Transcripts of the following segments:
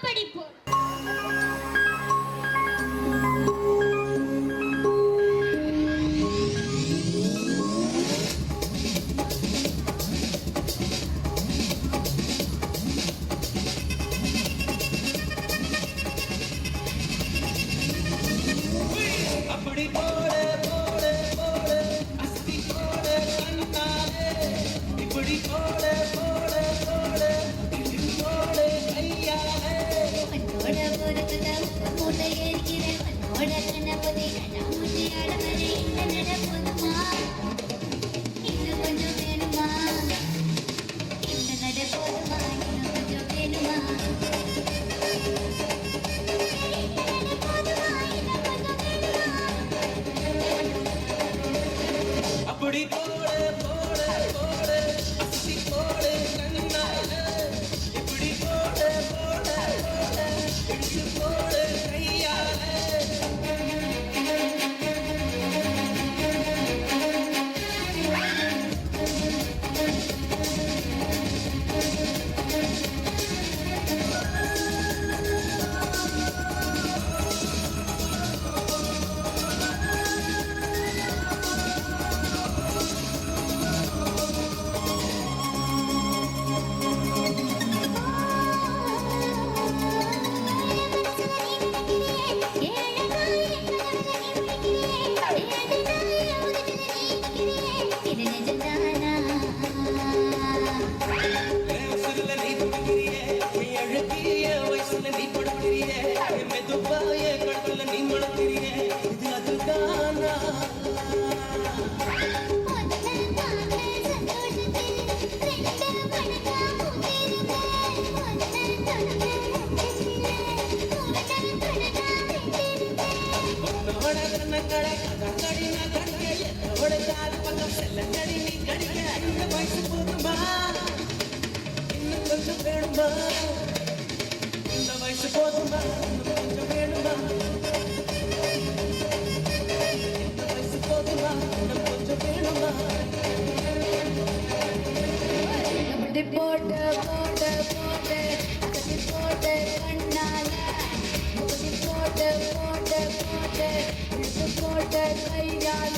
அப்படி போ. அப்படி போட போட போட அஸ்தி போட கண்ணாலே இப்படி போட போட போட போட கையாலே உன்னோட ஒரு கதை மூட்டை ஏறிக்கிறேன் உன்னோட கனவுதை நான் முட்டியாட வரை இந்த நடப்போதுமா இன்னும் கொஞ்சம் வேணுமா இந்த நடப்போதுமா இன்னும் கொஞ்சம் வேணுமா அப்படி போட போட போட அஸ்தி போட கண்ணாலே இப்படி போட போட போட போட கையாலே வயசுல நீ துடிக்கிறியே அழகிய வயசுல நீ படுக்கிறியே மெதுவாய கடவுள நீ மணக்கிறியே இது அதுதானா உன்னோட கண்ணங்களை கண்ணடின கண்கள் என்னோட கால் பக்கம் செல்லங்கடி நீ கடிக்க இந்த வயசு போதுமா இன்னும் கொஞ்சம் வேணுமா இந்த வயசு போதுமா இன்னும் கொஞ்சம் வேணுமா இந்த வயசு போதுமா இன்னும் கொஞ்சம் வேணுமா அப்படி போட்ட போட்ட போட்ட அப்படி போட்ட கண்ணால அப்படி போட்ட போட்ட போட்ட அப்படி போட்ட கையால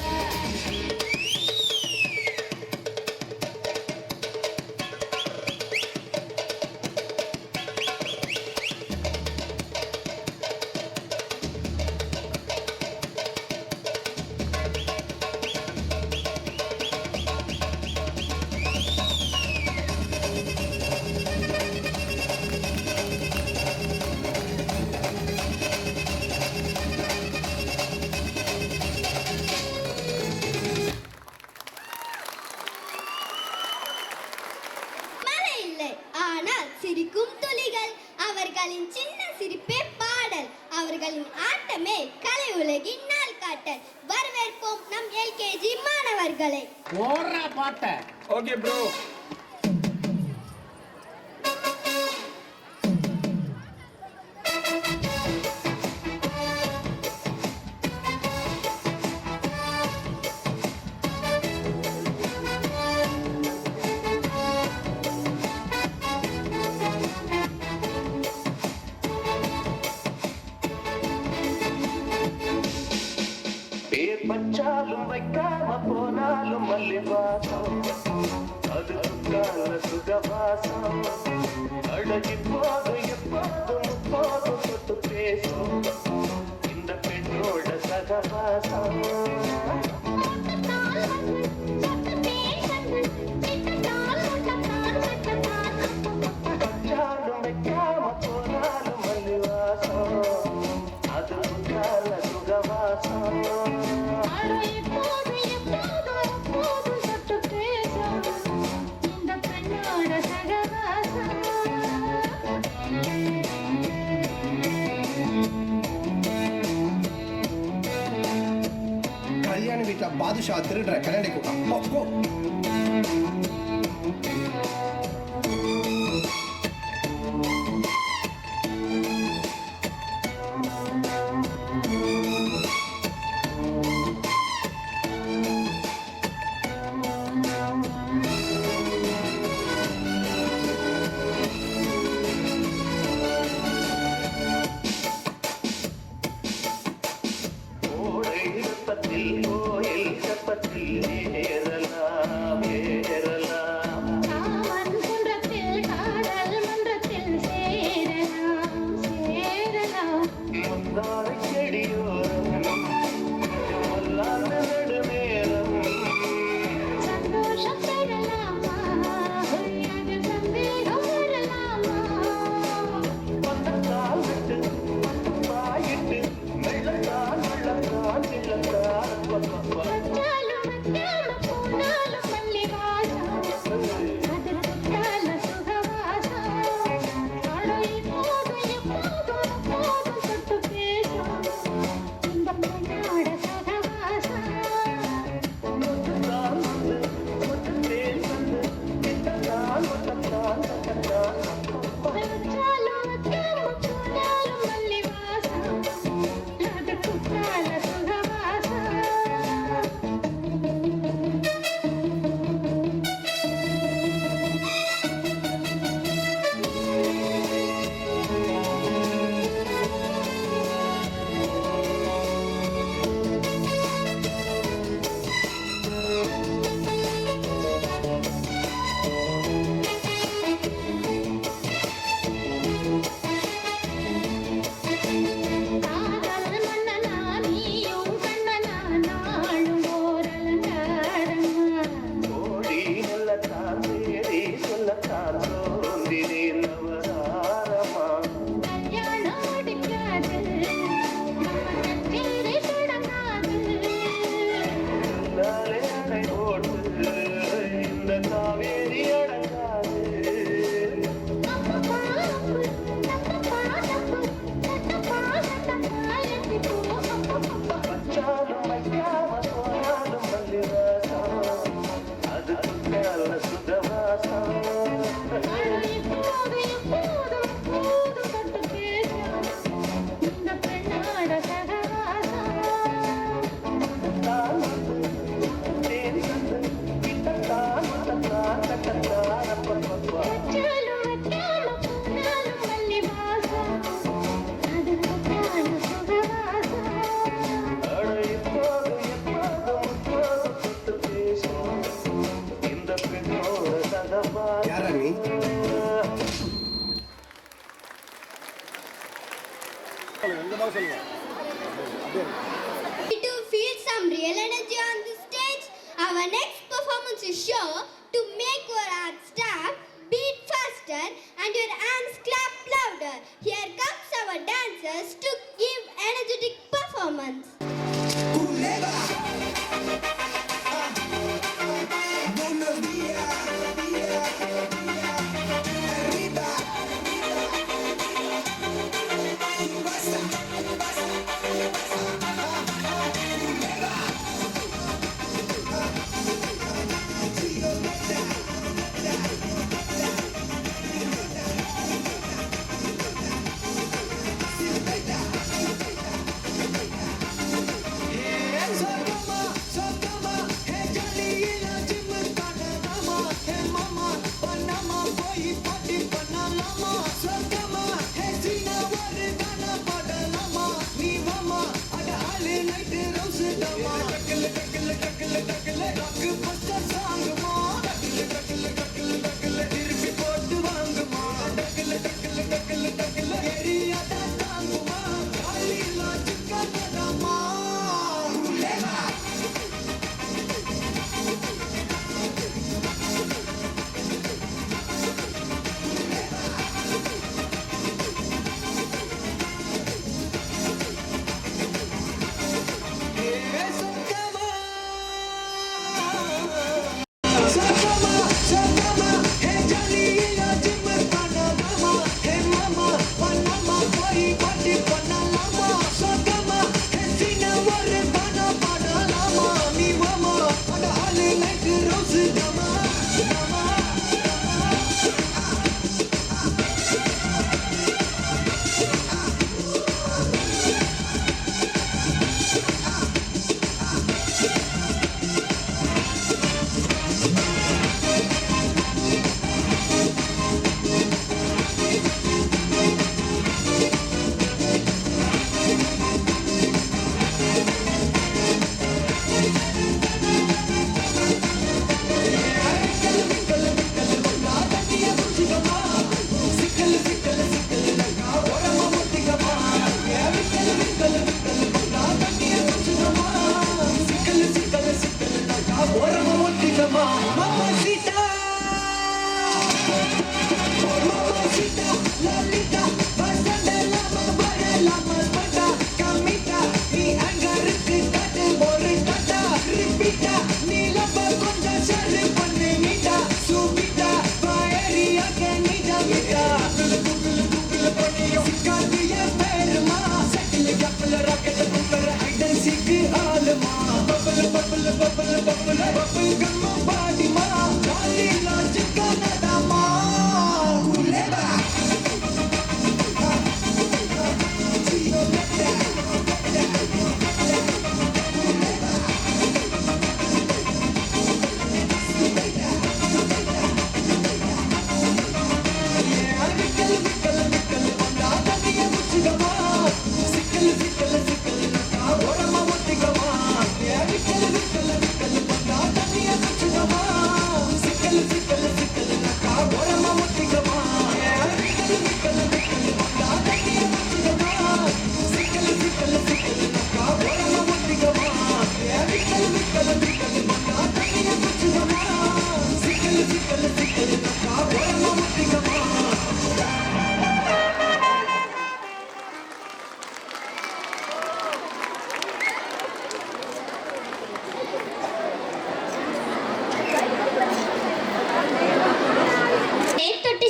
மழை இல்லை ஆனால் சிரிக்கும் துளிகள் அவர்களின் சின்ன சிரிப்பே பாடல் அவர்களின் ஆட்டமே கலை உலகின் நாள் காட்டல் வரவேற்போம் நம் எல்கேஜி மாணவர்களை ஓடுறா பாட்ட ஓகே ப்ரோ பேர் பச்சாலும் வைக்காம போனாலும் மல்லிவாசம் அது கால சுகவாசம் அழகி போதும் எப்போதும் போதும் சொத்து பேசும் இந்த பெண்ணோட சகவாசம் பச்சாலும் வைக்காம போனாலும் மல்லிவாசம் அது கால சுகவாசம் கல்யாண வீட்டுல பாதுஷா திருடுற கல்யாணி கூட்டம் To feel some real energy on the stage, our next performance is sure to make your heart stop, beat faster, and your hands clap louder. Here comes our dancers to give energetic performance.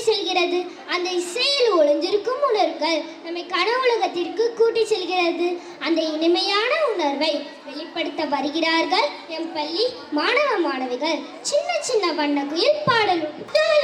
செல்கிறது. அந்த இசையில் ஒளிஞ்சிருக்கும் உணர்வுகள் நம்மை கனவுலகத்திற்கு கூட்டி செல்கிறது. அந்த இனிமையான உணர்வை வெளிப்படுத்த வருகிறார்கள் எம் பள்ளி மாணவ மாணவிகள். சின்ன சின்ன வண்ண குயில் பாடலும் சின்ன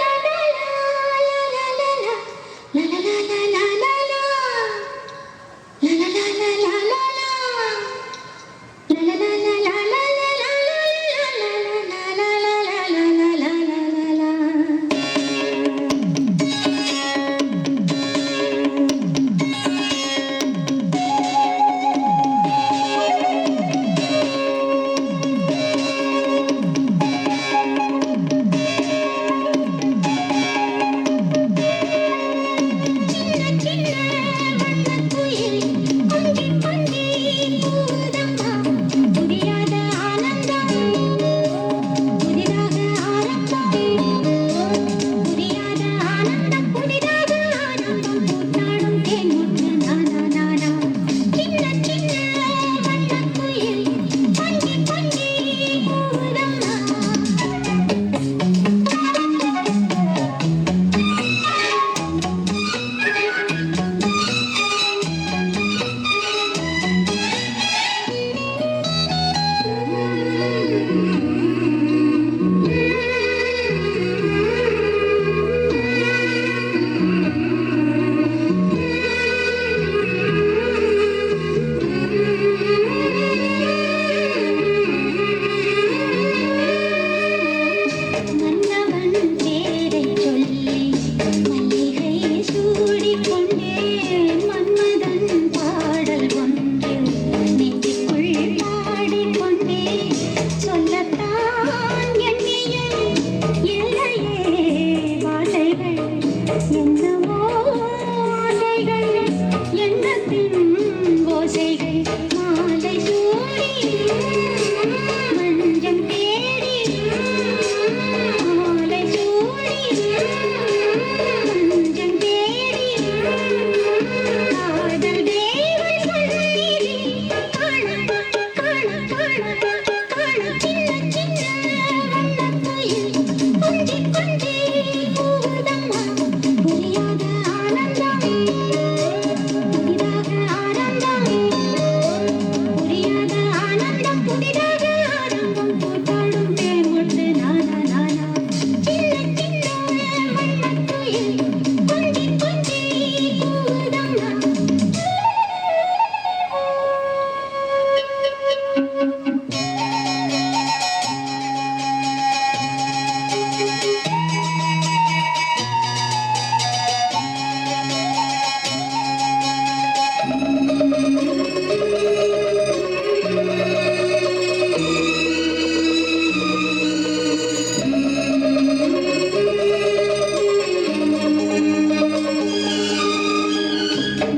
எண்ணத்தின் ஓசைகள் மாலை சூடி மஞ்சம் தேடி மாலை சூடி மஞ்சம் தேடி காதல் தேவன் சந்நிதி காண காண காண காண சின்ன சின்ன வண்ணக்குயில் கொஞ்சி கொஞ்சி கூவுதம்மா புரியாத ஆனந்தம் புதிதாக ஆனந்தம் புரியாத ஆனந்தம் புதிதாக ஆனந்தம் கூத்தாடும் தேன் கொண்டு நானா நானா சின்ன சின்ன வண்ணக்குயில் கொஞ்சி கொஞ்சி கூவுதம்மா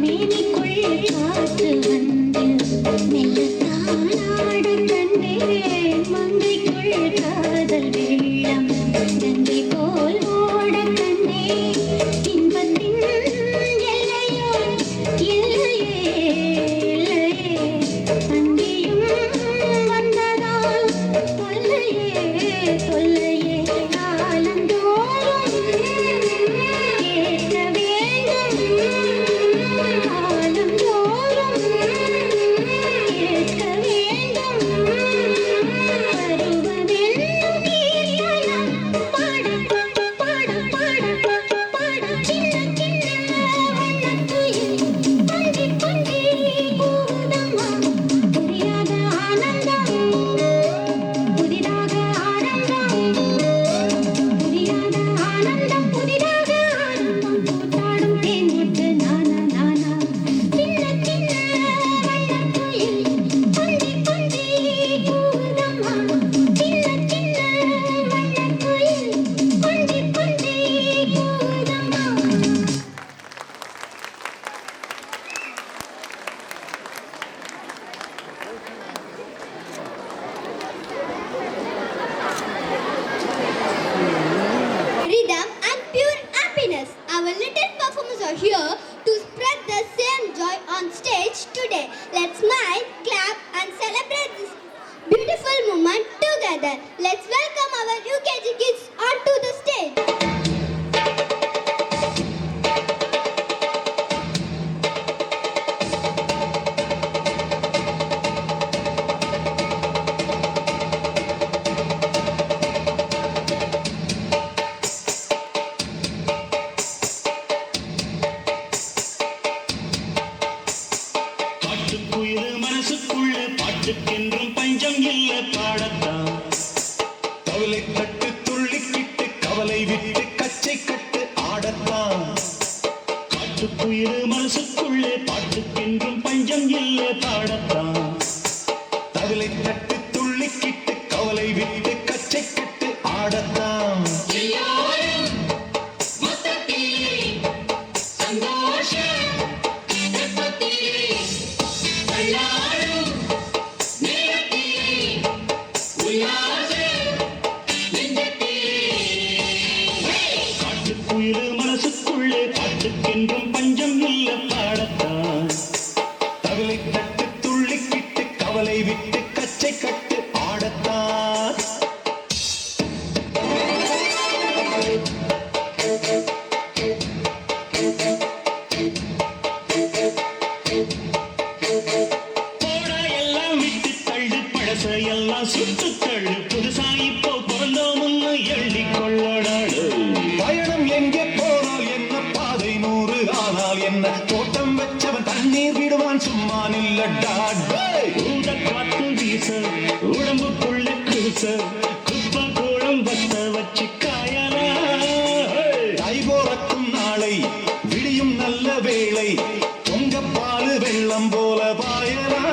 மேனிக்குள் காற்று வந்து மெல்லத்தானாடக் கண்டேன் மங்கைக்குள் காதல் வெள்ளம் கங்கை போல் ஓடக் கண்டேன் இன்பத்தின் எல்லையோ இல்லையே இல்லையே அங்கேயும் வந்ததால் தொல்லையே தொல்லையே காலந்தோறும் கேட்க வேண்டும் காலந்தோறும் கேட்க வேண்டும் வருவதென்னும் கீர்த்தனம் பாட பாட பாட பாட சின்ன சின்ன வண்ணக்குயில் கொஞ்சி கொஞ்சி கூவுதம்மா புரியாத ஆனந்தம் புதிதாக ஆனந்தம் புரியாத ஆனந்தம் புதிதாக ஆனந்தம் கூத்தாடும் தேன் கொண்டு நானா நானா சின்ன சின்ன வண்ணக்குயில் கொஞ்சி கொஞ்சி கூவுதம்மா சின்ன சின்ன வண்ணக்குயில் கொஞ்சி கொஞ்சி கூவுதம்மா Rhythm and pure happiness. Our little performers are here to spread the same joy on stage today. Let's smile, clap, and celebrate this beautiful moment together. Let's welcome our UKG kids onto the stage. பாட்டுக்குயிரு மனசுக்குள்ள பாட்டுக்கென்றும் பஞ்சம் இல்ல பாடத்தான் கவலை தட்டு துள்ளிக்கிட்டு கவலை விட்டு கச்சை கட்டு ஆடத்தான் பாட்டுக்குயிரு மனசுக்குள்ள பாட்டுக்கென்றும் பஞ்சம் இல்ல பாடத்தான் கவலை தட்டு துள்ளிக்கிட்டு கவலை விட்டு கச்சை கட்டு ஆடத்தான் காட்டுக்குயிரு மனசுக்குள்ளே பாட்டுக்கென்றும் பஞ்சம் இல்ல பாடத்தான் கவலை தட்டு துள்ளிக்கிட்டு கவலை விட்டு கச்சை கட்டு ஆடத்தான் போடா எல்லாம் விட்டு தள்ளு பழசையெல்லாம் சுட்டு தள்ளு புதுசா இப்போ பிறந்தோம்னு எள்ளி கொள்ளடாடு பயணம் எங்கே போனால் என்ன பாதை 100 ஆனால் என்ன தோட்டம் வச்சவன் தண்ணீர் விடுவான் சும்மா நில்லடா ஊத காத்து வீச உடம்புக்குள்ள கூச குப்பை கோளம் வத்த வச்சு காயலா தை போறக்கும் நாளை விடியும் நல்ல வேளை பொங்க பாலு வெள்ளம் போல பாயலா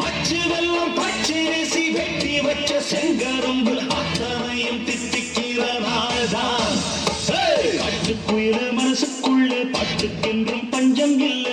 அச்சு வெள்ளம் பச்சரிசி வெட்டி வச்ச செங்கரும்பு அத்தனையும் தித்திக்கிற நாள்தான் காட்டுக்குயில மனசுக்குள்ள பாட்டுக்கென்றும் பஞ்சம் இல்ல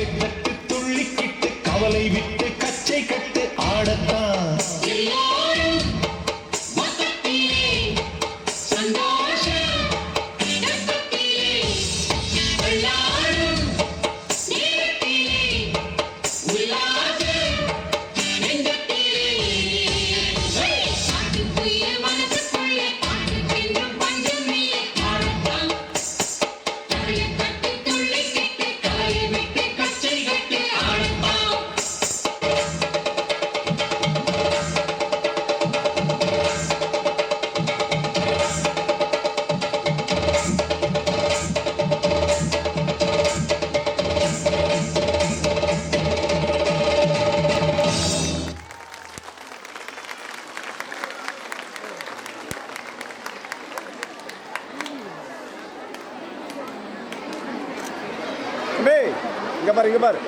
கையை தட்டு துள்ளிக்கிட்டு கவலை விட்டு கச்சை கட்டு ஆடத்தான் இங்க பாரு